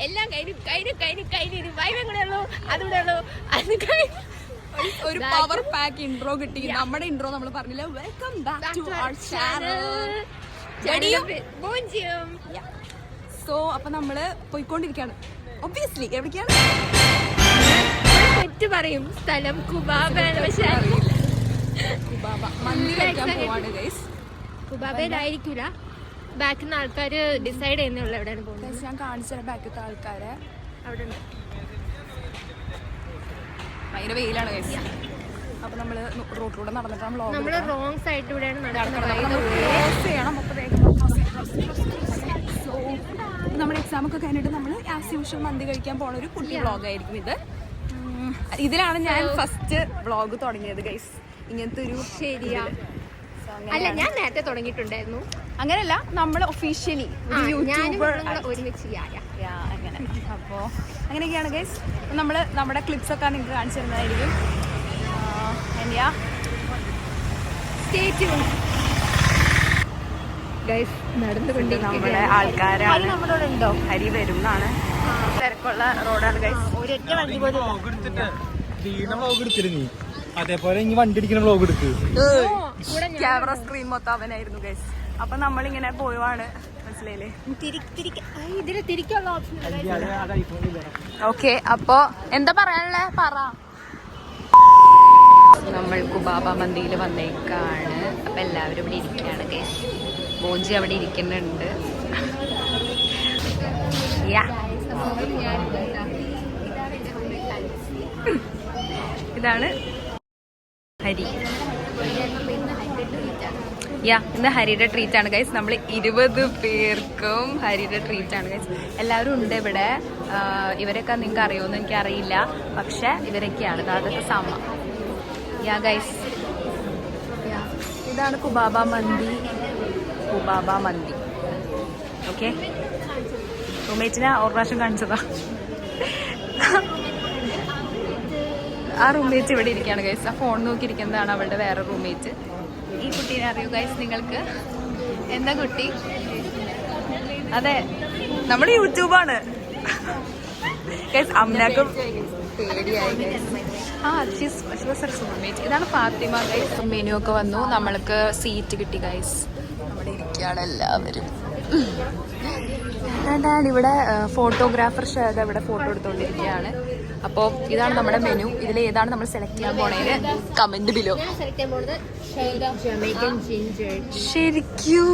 എല്ലാം കഴിഞ്ഞു വൈബും കൂടെ ഉള്ളൂ അതുകൂടെ ഉള്ളൂ അത് കഴിഞ്ഞു. ഒരു പവർ പാക്ക് ഇൻട്രോ കിട്ടി. നമ്മുടെ ഇൻട്രോ നമ്മൾ പറഞ്ഞില്ല. Welcome back to our channel. So അപ്പൊ നമ്മള് പോയിക്കൊണ്ടിരിക്കുകയാണ്. ഒബ്വിയസ്ലി എവിടേക്കാണ് തെറ്റ് പറയും സ്ഥലം കുബാബയാണ്. പക്ഷെ കുബാബ മന്തി കഴിക്കാൻ പോവാണ് ഗൈസ്. കുബാബയിലായിരിക്കൂല, ബാക്കിൽ നിന്ന് ആൾക്കാർ ഡിസൈഡ് ചെയ്യുന്നുള്ള എവിടെയാണ് പോകുന്നത്. ഞാൻ കാണിച്ചു തരാം ബാക്കിലത്തെ ആൾക്കാരെ. അവിടെ ഉണ്ട് ഭയങ്കര വെയിലാണ് ഗൈസ്. അപ്പൊ നമ്മള് റോഡിലൂടെ നടന്നിട്ടാണ് നമ്മള് റോങ് സൈഡിലൂടെയാണ് നടക്കുന്നത്. സോ നമ്മുടെ എക്സാം ഒക്കെ കഴിഞ്ഞിട്ട് നമ്മൾ ആസ് യൂഷ്വൽ മന്തി കഴിക്കാൻ പോണ ഒരു കുട്ടി വ്ളോഗായിരിക്കും ഇത്. ഇതിലാണ് ഞാൻ ഫസ്റ്റ് വ്ളോഗ് തുടങ്ങിയത് ഗൈസ്. ഇങ്ങനത്തെ ഒരു ശരിയാ. അല്ല, ഞാൻ നേരത്തെ തുടങ്ങിയിട്ടുണ്ടായിരുന്നു. അങ്ങനെയല്ല, നമ്മൾ ഒഫീഷ്യലി ഒരുമിച്ച് അങ്ങനെ. അപ്പോ അങ്ങനെയൊക്കെയാണ് ഗൈസ്. നമ്മള് നമ്മുടെ ക്ലിപ്സ് ഒക്കെ നിങ്ങൾക്ക് കാണിച്ചു തരുന്നതായിരിക്കും. നമ്മുടെ ആൾക്കാരാണ്. നമ്മളോടുണ്ടോ? ഹരി വരും എന്നാണ്. തിരക്കുള്ള റോഡാണ് ഗൈസ്. ഒരൊറ്റ വണ്ടി പോലും അതേപോലെ ഇനി വണ്ടി അടിക്കുന്ന വ്ലോഗ് എടുക്ക്. ക്യാമറ സ്ക്രീൻ മൊത്തം അവനായിരുന്നു ഗൈസ്. അപ്പൊ നമ്മളിങ്ങനെ പോവാണ്, മനസ്സിലായില്ലേ? ഇതിന് തിരിക്കുള്ള ഓപ്ഷൻ. ഓക്കെ, അപ്പൊ എന്താ പറയാനുള്ളേ പറ. നമ്മൾ കുബാബ മന്തിയിൽ വന്നേക്കാണ്. അപ്പൊ എല്ലാവരും ഇവിടെ ഇരിക്കുകയാണ് ഗൈസ്. മോജി അവിടെ ഇരിക്കുന്നുണ്ട്. ഇതാണ് ഹരി. ഇന്ന് ഹരിയുടെ ട്രീറ്റ് ആണ് ഗൈസ്. നമ്മൾ 20 പേർക്കും ഹരിയുടെ ട്രീറ്റ് ആണ് ഗൈസ്. എല്ലാവരും ഉണ്ട് ഇവിടെ. ഇവരൊക്കെ നിങ്ങൾക്ക് അറിയുമെന്ന് എനിക്കറിയില്ല, പക്ഷെ ഇവരൊക്കെയാണ്. അതൊക്കെ സമ ഗൈസ്. ഇതാണ് കുബാബ മന്തി. ഓക്കെ, റൂംമേറ്റിനെ ഒരു പ്രാവശ്യം കാണിച്ചതാ. ആ റൂംമേറ്റ് ഇവിടെ ഇരിക്കുകയാണ് ഗൈസ്. ആ ഫോൺ നോക്കിയിരിക്കുന്നതാണ് അവളുടെ വേറെ റൂംമേറ്റ്. ഈ കുട്ടീനെ അറിയൂ ഗൈസ് നിങ്ങൾക്ക്? എന്താ കുട്ടി? അതെ, നമ്മുടെ യൂട്യൂബാണ് ഗൈസ്. അമ്മക്കും പേടിയായി ഗൈസ്. റൂംമേറ്റ്. ഇതാണ് ഫാത്തിമ ഗൈസ്. മെനു ഒക്കെ വന്നു. നമ്മൾക്ക് സീറ്റ് കിട്ടി ഗൈസ്. നമ്മുടെ ഇരിക്കുകയാണ് എല്ലാവരും. ഇവിടെ ഫോട്ടോഗ്രാഫർ ഷേദ ഇവിടെ ഫോട്ടോ എടുത്തുകൊണ്ടിരിക്കുകയാണ്. അപ്പോൾ ഇതാണ് നമ്മുടെ മെനു. ഇതിൽ ഏതാണ് നമ്മൾ സെലക്ട് ചെയ്യാൻ പോണേന് കമന്റ് ബിലോ. ശരിക്കും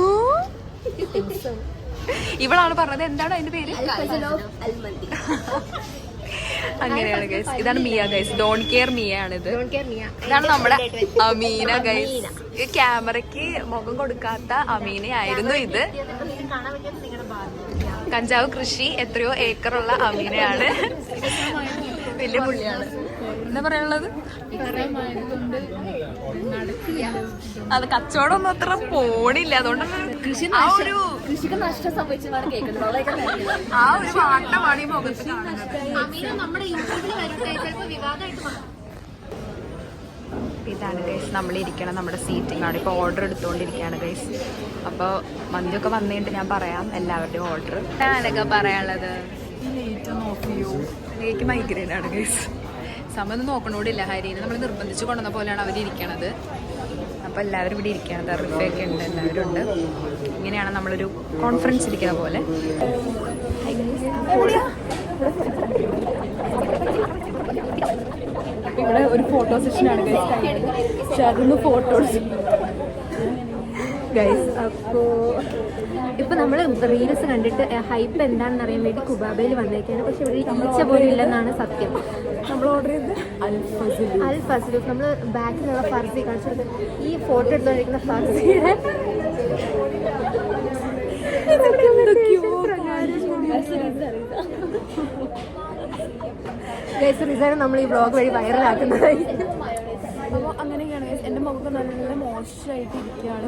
ഇവളാണ് പറഞ്ഞത്. എന്താണ് അതിന്റെ പേര്? അങ്ങനെയാണ് ഗൈസ്. ഇതാണ് Mia guys. Don't care Mia ആണിത്. ഇതാണ് നമ്മുടെ അമീന ഗൈസ്. ക്യാമറയ്ക്ക് മുഖം കൊടുക്കാത്ത അമീനയായിരുന്നു ഇത്. കഞ്ചാവ് കൃഷി എത്രയോ ഏക്കറുള്ള അമീനയാണ്. വലിയ പുള്ളിയാണ്. എന്താ പറയാനുള്ളത്? അത് കച്ചവടമൊന്നും അത്ര പോണില്ല. അതുകൊണ്ടൊന്നും ആ ഒരു നഷ്ടം സംഭവിച്ചതാണ് കേൾക്കുന്നത്. ആ ഒരു വാട്ടമാണ് ഈ മുഖത്ത് കാണുന്നത്. ഇതാണ് ഗൈസ് നമ്മളിരിക്കണം. നമ്മുടെ സീറ്റിംഗ് ആണ്. ഇപ്പോൾ ഓർഡർ എടുത്തുകൊണ്ടിരിക്കുകയാണ് ഗൈസ്. അപ്പോൾ മന്തിയൊക്കെ വന്നിട്ട് ഞാൻ പറയാം എല്ലാവരുടെയും ഓർഡർ. ഞാനൊക്കെ പറയാനുള്ളത് എനിക്ക് മൈഗ്രെയിൻ ആണ് ഗൈസ്. സമയം നോക്കണോടില്ല. ഹരിനെ നമ്മൾ നിർബന്ധിച്ച് കൊണ്ടുവന്ന പോലെയാണ് അവരിയ്ക്കണത്. അപ്പോൾ എല്ലാവരും ഇവിടെ ഇരിക്കുകയാണ്. റിഫയൊക്കെ ഉണ്ട്, എല്ലാവരും ഉണ്ട്. ഇങ്ങനെയാണ് നമ്മളൊരു കോൺഫറൻസ് ഇരിക്കുന്ന പോലെ. ഇവിടെ ഒരു ഫോട്ടോ സെഷനാണ് ഗൈസ്. അതൊന്ന് ഫോട്ടോസ് ഗൈസ്. അപ്പോൾ ഇപ്പം നമ്മൾ റീൽസ് കണ്ടിട്ട് ഹൈപ്പ് എന്താണെന്ന് അറിയാൻ വേണ്ടി കുബാബയിൽ വന്നേക്കാണ്. പക്ഷെ ഇവിടെ ഈച്ച പോലും ഇല്ലെന്നാണ് സത്യം. നമ്മൾ ഓർഡർ ചെയ്ത് അൽ ഫസ്ലൂഫ്. നമ്മൾ ബാക്കിലുള്ള ഫർസി കാണിച്ചത് ഈ ഫോട്ടോ എടുത്തുകൊണ്ടിരിക്കുന്ന ഫർസിയുടെ റിസൾട്ട് നമ്മൾ ഈ ബ്ലോഗ് വഴി വൈറലാക്കുന്നതായി. അപ്പോൾ അങ്ങനെയൊക്കെയാണ് എൻ്റെ മുഖം നല്ല മോശമായിട്ട് ഇരിക്കുകയാണ്.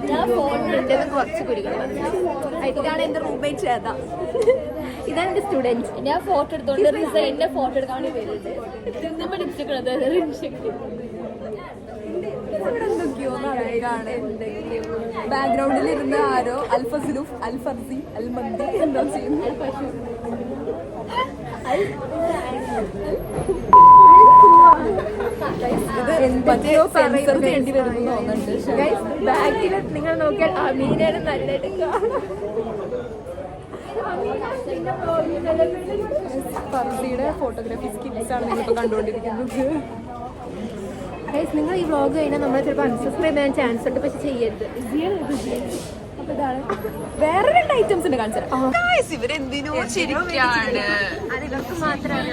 കുറച്ച് കുരുകൾ. ഇതാണ് എൻ്റെ റൂംമേറ്റ് ചേത. ഇതാണ് എൻ്റെ സ്റ്റുഡൻറ്റ്. ഞാൻ ഫോട്ടോ എടുത്തോണ്ട് എന്റെ ഫോട്ടോ എടുക്കാൻ വേണ്ടി വരുന്നത്. ഇവിടെ എന്തൊക്കെയോ നടക്കാണ്. ബാക്ക്ഗ്രൗണ്ടിൽ ഇരുന്ന് ആരോ അൽഫസിലുഫ് അൽഫർസി അൽമന്തി എന്തോ ചെയ്യുന്നു. എന്തൊക്കെയോ സെൻസർ ചെയ്യേണ്ടി വരുന്നു തോന്നുന്നുണ്ട്. ബാക്കിൽ നിങ്ങൾ നോക്കിയാൽ അമീനയുടെ നല്ലതായിട്ട് കാണാം. ഫർസിയുടെ ഫോട്ടോഗ്രാഫി സ്കിൽസ് ആണ് നിങ്ങളിപ്പോൾ കണ്ടുകൊണ്ടിരിക്കുന്നത്. ഗൈസ് നിങ്ങൾ ഈ വ്ളോഗ് കഴിഞ്ഞാൽ നമ്മൾ ചിലപ്പോൾ അൺസബ്സ്ക്രൈബ് ചെയ്യാൻ ചാൻസ് ഉണ്ട്, പക്ഷെ ചെയ്യരുത്. അപ്പൊ ഇതാണ് വേറെ 2 ഐറ്റംസ് ഉണ്ട് കാണിച്ചത്. ഇവരെന്തിനോ ശരിക്കാണ്. അത് ഇവർക്ക് മാത്രമാണ്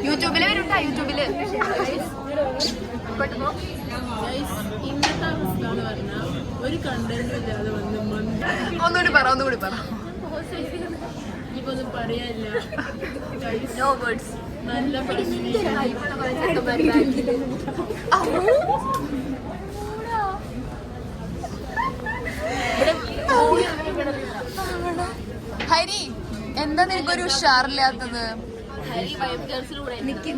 യൂട്യൂബില് വരുന്നുണ്ടാ? യൂട്യൂബില് ഒന്നുകൂടി പറ. No words. ഹരി, എന്താ നിനക്കൊരു ഉഷാറില്ലാത്തത്? നിക്ക്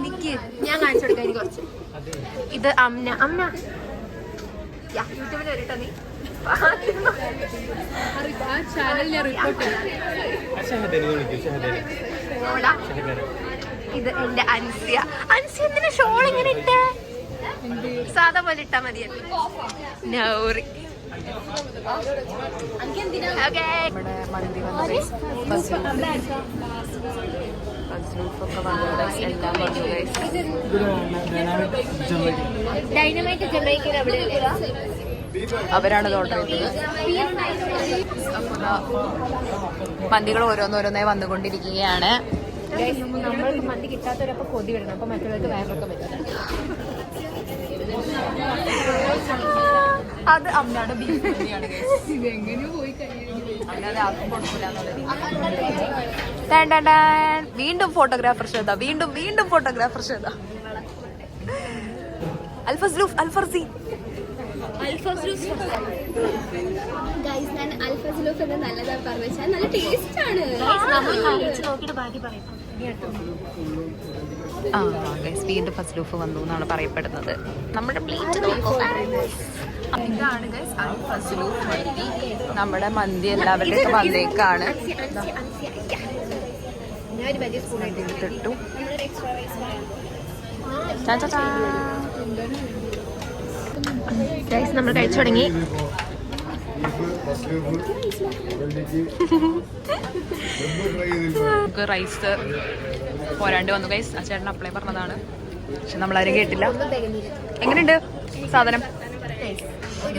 ഞാൻ കാണിച്ചു കൊടുക്കാൻ കുറച്ച്. ഇത് അമ്ന യൂട്യൂബിൽ വരട്ടോ നീ. ഇത് എന്റെ അൻസിയ എന്തിനാ ഷോൾ ഇങ്ങനെ ഇട്ടേ? സാധാ പോലെ ഇട്ടാ മതിയല്ലേ. നൗറി നമ്മുടെ മന്തി വന്നു, ഡൈനമൈറ്റ് ജമൈക്കയിൽ അവിടെ അവരാണ് ഓർഡർ ചെയ്തത്. മന്തികൾ ഓരോന്നോരോന്നായി വന്നുകൊണ്ടിരിക്കുകയാണ്. നമ്മൾക്ക് മന്തി കിട്ടാത്തവരപ്പോ കൊതി വരണം, അപ്പൊ മറ്റുള്ളവർക്ക് വയറൊക്കെ പറ്റും. അത് അമ്മയുടെ ബീഫ് മന്തിയാണ്. അല്ലാതെ ആർക്കും കൊടുക്കില്ല. വീണ്ടും ഫോട്ടോഗ്രാഫർ ശ്രദ്ധ, വീണ്ടും ഫോട്ടോഗ്രാഫർ ശ്രദ്ധ. അൽഫസ്ലൂഫ് അൽഫർസി. നല്ലതാ പറഞ്ഞാൽ നല്ല ടേസ്റ്റ് ആണ്. വീണ്ടും ഫസ്ലൂഫ് വന്നു എന്നാണ് പറയപ്പെടുന്നത്. നമ്മുടെ പ്ലേറ്റ് ഇതാണ് ഗൈസ് ഫസ്ലൂഫ് മന്തി. നമ്മുടെ മന്തി എല്ലാവരുടെയൊക്കെ വന്നേക്കാണ്. എടുത്തിട്ടു. നമ്മൾ കഴിച്ചു തുടങ്ങി. റൈസ് പോരാണ്ട് വന്നു ഗൈസ്. ആ ചേട്ടൻ അപ്ലൈ പറഞ്ഞതാണ്, പക്ഷെ നമ്മളാരും കേട്ടില്ല. എങ്ങനെയുണ്ട് സാധനം?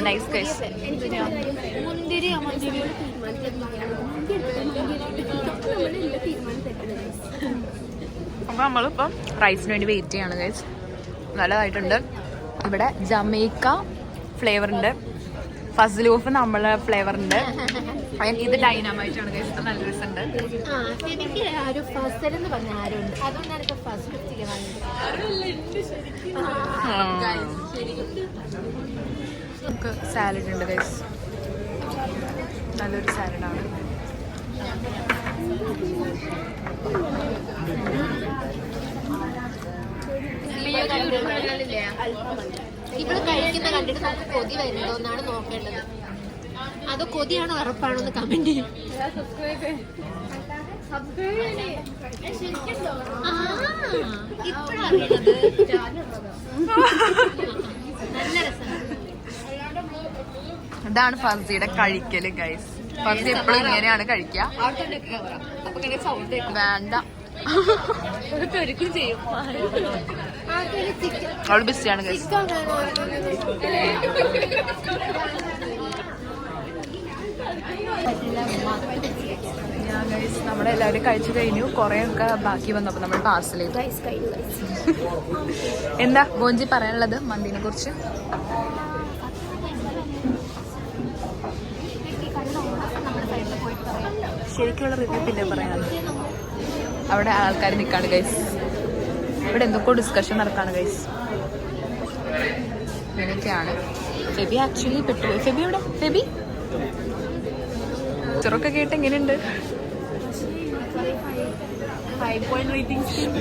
Nice guys. അപ്പൊ നമ്മളിപ്പം റൈസിന് വേണ്ടി വെയിറ്റ് ചെയ്യാണ് ഗൈസ്. നല്ലതായിട്ടുണ്ട്. ഇവിടെ ജമൈക്ക ഫ്ലേവർ ഉണ്ട്, ഫസ്ലൂഫ് നമ്മളെ ഫ്ലേവർ ഉണ്ട്, ഇത് ഡൈനാമൈറ്റ് ആണ് ഗൈസ്. നല്ല രസമുണ്ട്. നമുക്ക് സാലഡ് ഉണ്ട് ഗൈസ്. നല്ലൊരു സാലഡാണ്. ഇവിടെ കഴിക്കുന്ന കണ്ടിട്ട് നമുക്ക് കൊതി വരുന്നോ എന്നാണ് നോക്കേണ്ടത്. അതോ കൊതിയാണോ ഉറപ്പാണോ എന്ന് കമന്റ് ചെയ്യും. നല്ല രസമാണ്. ഇതാണ് ഫർസിയുടെ കഴിക്കല് ഗൈസ്. ഫർസി എപ്പോഴും ഇങ്ങനെയാണ് കഴിക്കുക. വേണ്ട, അവള് ബിസിയാണ് ഗൈസ്. നമ്മളെല്ലാവരും കഴിച്ചു കഴിഞ്ഞു. കുറെ ഒക്കെ ബാക്കി വന്നപ്പോ നമ്മൾ പാർസൽ ചെയ്തു. എന്താ ഗോഞ്ചി പറയാനുള്ളത് മന്തിനെ കുറിച്ച്? ശരിക്കുള്ള റിവ്യൂ പിന്നെ പറയാം. അവിടെ ആൾക്കാർ നിൽക്കാണ് ഗൈസ്. ഇവിടെ എന്തൊക്കെ ഡിസ്കഷൻ നടക്കാണ് ഗൈസ്. ഇങ്ങനെയൊക്കെയാണ്. ഫെബി ആക്ച്വലി പെട്ടുപോയി. ഫെബി എവിടെ? ഫെബി ചെറുക്കെ കേട്ട് എങ്ങനെയുണ്ട്?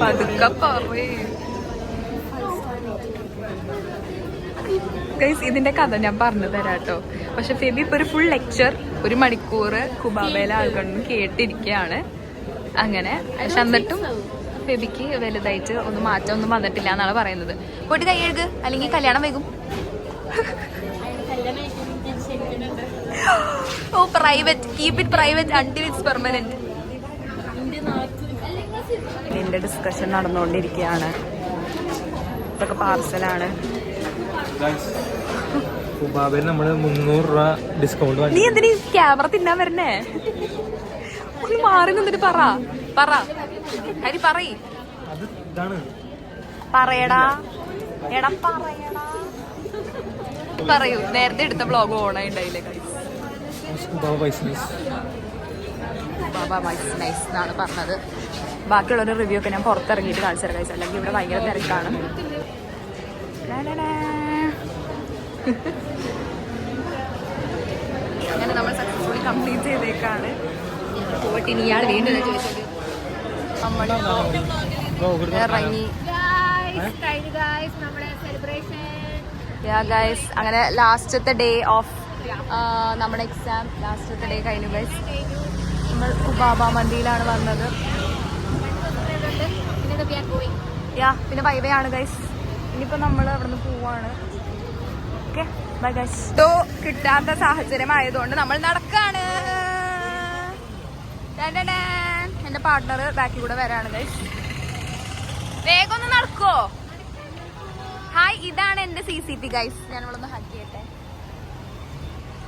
പതുക്കെ പറയേ. ഗൈസ് ഇതിന്റെ കഥ ഞാൻ പറഞ്ഞു തരാം കേട്ടോ. പക്ഷെ ഫെബി ഇപ്പൊ ഒരു ഫുൾ ലെക്ചർ 1 മണിക്കൂർ കുബാബയിലെ ആൾക്കാരൊന്നും കേട്ടിരിക്കുകയാണ്. അങ്ങനെ പക്ഷെ എന്നിട്ടും ഫെബിക്ക് വലുതായിട്ട് ഒന്നും മാറ്റമൊന്നും വന്നിട്ടില്ല എന്നാണ് പറയുന്നത്. പോയിട്ട് കൈ എഴുക അല്ലെങ്കിൽ കല്യാണം വൈകും. Oh private, keep it private until it's permanent. ഇതിന്റെ ഡിസ്കഷൻ നടന്നുകൊണ്ടിരിക്കുകയാണ്. ഇതൊക്കെ പാർസലാണ്. കുബാബയിൽ നമ്മള് 300 രൂപ ഡിസ്കൗണ്ട്. നീ എന്തിനീ ക്യാമറ തിന്നാൻ വരണേ? ഒന്ന് മാറി നിന്നിട്ട് പറ ഹരി പറയ്. അത് ഇതാണ് പറയടാ എടാ പറയടാ. പറയൂ. നേരത്തെ എടുത്ത ബ്ലോഗ് ഓണായി ഉണ്ടായില്ലേ ബാബ നൈസ് എന്നാണ് പറഞ്ഞത്. ബാക്കിയുള്ളൊരു റിവ്യൂ ഒക്കെ ഞാൻ പുറത്തിറങ്ങിയിട്ട് കാണിച്ചു തരാം ഗൈസ്. അല്ലെങ്കിൽ ഇവിടെ ഭയങ്കര തിരക്കാണ്. അങ്ങനെ നമ്മൾ സക്സസ്ഫുള്ളി കംപ്ലീറ്റ് ചെയ്തേക്കാണ്. പോയിട്ട് ഇനി ഇയാൾ വീണ്ടും ചോദിച്ചത് നമ്മൾ ഇറങ്ങി. ഗൈസ് അങ്ങനെ ലാസ്റ്റത്തെ ഡേ ഓഫ് നമ്മുടെ എക്സാം ലാസ്റ്റത്തെ ഡേ കഴിഞ്ഞു ഗൈസ്. നമ്മൾ കുബാബ മന്തിയിലാണ് വന്നത്. പിന്നെ വൈവയാണ് ഗൈസ്. ഇനിയിപ്പോൾ നമ്മൾ അവിടെ നിന്ന് പോവാണ്. Okay bye guys. ഇതോ കിട്ടാത്ത സാഹചര്യം ആയതുകൊണ്ട് നമ്മൾ നടക്കാണ്. എന്റെ പാർട്ട്ണർ ബാക്കിൽ കൂടെ വരാണ് ഗൈസ്. വേഗം ഒന്ന് നടക്കോ? ഹായ്, ഇതാണ് എന്റെ CCP ഗൈസ്. ഞാൻ ഇവിടെ ഹഗ് ചെയ്യട്ടെ.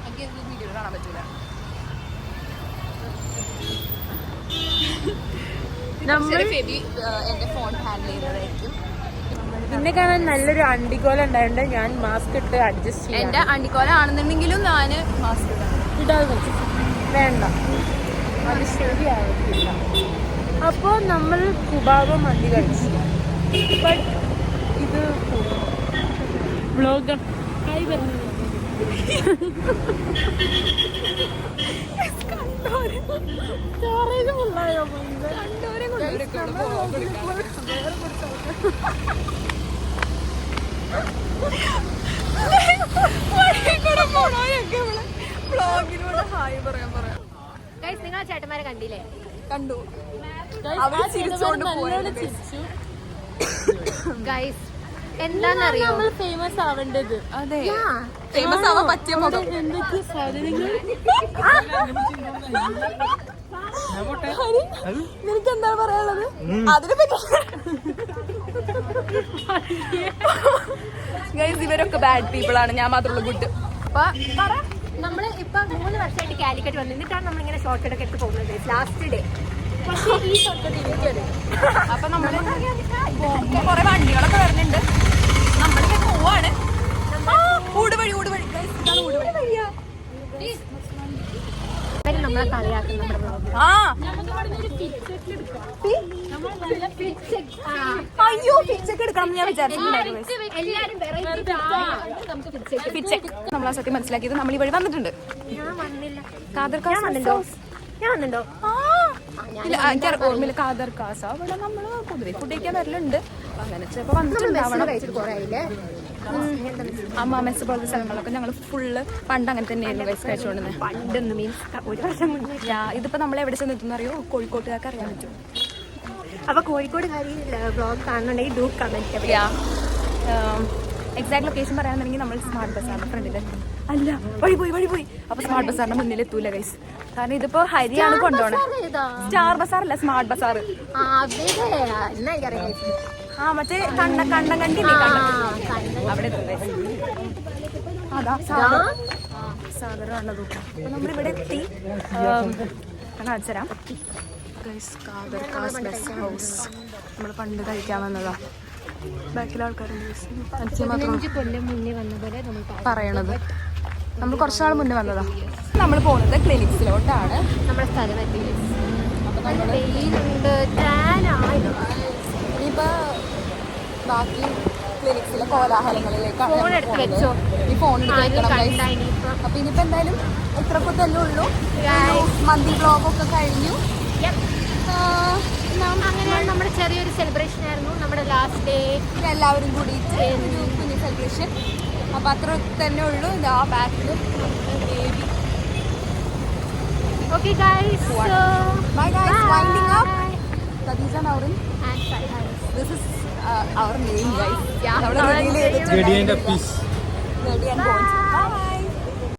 ഹഗ് ചെയ്ത് വീഡിയോ കാണാൻ പറ്റൂല. എന്റെ ഫോൺ ഹാൻഡിൽ ചെയ്യുന്നതായിരിക്കും. പിന്നെ കാണാൻ നല്ലൊരു അണ്ടിക്കോല ഉണ്ടായിട്ടുണ്ട്. ഞാൻ മാസ്ക് ഇട്ട് അഡ്ജസ്റ്റ് ചെയ്യാം. എന്റെ അണ്ടിക്കോല ആണെന്നുണ്ടെങ്കിലും ഞാൻ മാസ്ക് ഇടാതെ വേണ്ട, അത് ശരിയാവത്തില്ല. അപ്പോൾ നമ്മൾ കുബാബ മന്തി കഴിച്ചു. ബട്ട് ഇത് വ്ളോഗർ ഹായ് പറഞ്ഞു. നിങ്ങൾ ചേട്ടന്മാരെ കണ്ടില്ലേ? കണ്ടു. അവര് ചിരിച്ചോണ്ട് ഗൈസ് എന്താന്നറിയോ ഫേമസ് ആവേണ്ടത്? അതെ, ഫേമസ് ആവാൻ പറ്റിയ മുഖം. എന്തൊക്കെ സാധനങ്ങൾ നിനക്ക് എന്താ പറയാനുള്ളത് അതിനെ പറ്റി? ഗൈസ് ഇവരൊക്കെ ബാഡ് പീപ്പിൾ ആണ്, ഞാൻ മാത്രമുള്ള ഗുഡ്. നമ്മള് ഇപ്പൊ 3 വർഷമായിട്ട് കാലിക്കറ്റ് വന്നു. എന്നിട്ടാണ് നമ്മളിങ്ങനെ ഷോർട്ട് കട്ട് ഒക്കെ പോകുന്നത് ലാസ്റ്റ് ഡേ. ഈ ഷോർട്ട് എനിക്കത്. അപ്പൊ നമ്മള് കൊറേ വണ്ടികളൊക്കെ വരുന്നുണ്ട്. നമ്മളിങ്ങനെ പോവാണ്. ഊടുവഴി ഗൈസ്, ഇതാണ് ഊടുവഴി. നമ്മളെ കളിയാക്കും നമ്മുടെ ബ്ലോഗ്. അയ്യോ പിച്ചൊക്കെ എടുക്കണം ഞാൻ വിചാരിച്ചിട്ടുണ്ടായിരുന്നു. നമ്മളാ സത്യം മനസ്സിലാക്കിയത് നമ്മൾ ഈ വഴി വന്നിട്ടുണ്ട്. ഞാൻ വന്നില്ല. കാദർ ഞാൻ വന്നിട്ടോ? ഓർമ്മയില്ല. കാദർ കാസ അവിടെ നമ്മള് പൊതുവെ ഫുഡ് കഴിക്കാൻ വരലുണ്ട്. അങ്ങനെ ചിലപ്പോ വന്നിട്ടുണ്ടാവണം. മെസ്സ് പോലത്തെ സ്ഥലങ്ങളിലൊക്കെ ഞങ്ങൾ ഫുള്ള് പണ്ട് അങ്ങനെ തന്നെയായിരുന്നു ഗൈസ് കഴിച്ചുകൊണ്ടിരുന്നത്. പണ്ടെന്ന് മീൻസ് 1 വർഷം മുന്നേ. ഇതിപ്പോ നമ്മൾ എവിടെ ചെന്നെത്തുന്ന അറിയോ? കോഴിക്കോട്ടുകാർക്ക് അറിയാൻ പറ്റും. അപ്പൊ കോഴിക്കോട് ബ്ലോഗ് കാണുന്നുണ്ടെങ്കിൽ ഡൂ കമന്റ്. എക്സാക്ട് ലൊക്കേഷൻ പറയാന്നുണ്ടെങ്കിൽ നമ്മൾ സ്മാർട്ട് ബസാറിന്റെ ഫ്രണ്ടില് അല്ല വഴി പോയി. അപ്പൊ സ്മാർട്ട് ബസാറിന്റെ മുന്നിൽ എത്തൂല ഗൈസ്. കാരണം ഇതിപ്പോ ഹരിയാണ് കൊണ്ടുപോണത്. സ്റ്റാർ ബസാർ അല്ല, സ്മാർട്ട് ബസാർ. മറ്റേ കണ്ടം കണ്ടില്ലേ? അവിടെ അതാ സാഗരമാണ് തൂക്കം. അപ്പൊ നമ്മളിവിടെ എത്തി. കാണിച്ചുതരാം ഗൈസ്. കാദർ കാസ് ബസ് ഹൗസ് നമ്മൾ പണ്ട് കഴിക്കാൻ വന്നതാ. ബാക്കിലെ ആൾക്കാരുണ്ട് കൊല്ലം മുന്നേ വന്ന പോലെ പറയണത്. നമ്മൾ കുറച്ചുനാൾ മുന്നേ വന്നതാ. നമ്മൾ പോകുന്നത് ക്ലിനിക്സിലോട്ടാണ്. നമ്മുടെ സ്ഥലം എത്തി. ഇനിയിപ്പോ ബാക്കി ക്ലിനിക്സിലെ കോലാഹലങ്ങളിലേക്കാണ്. ഈ ഫോൺ അപ്പൊ ഇനിയിപ്പോ എന്തായാലും ഇത്രക്കൊത്തല്ലേ ഉള്ളൂ. മന്തി വ്ളോഗൊക്കെ കഴിഞ്ഞു. അങ്ങനെയാണ് നമ്മുടെ ചെറിയൊരു സെലിബ്രേഷൻ ആയിരുന്നു നമ്മുടെ ലാസ്റ്റ് ഡേ. എല്ലാവരും കൂടി കുഞ്ഞു സെലിബ്രേഷൻ. അപ്പം അത്ര തന്നെ ഉള്ളൂ. ഇത് ആ ബാക്കിൽ baby. Okay guys, so Bye guys, bye. winding up. Khadija Naurin. And Shahid. This is our name guys. Yeah, നമ്മുടെ our വെളിയിൽ name. ചെയ്തിട്ടുണ്ട്. ഗഡിയന്റെ പീസ് Ready and bones.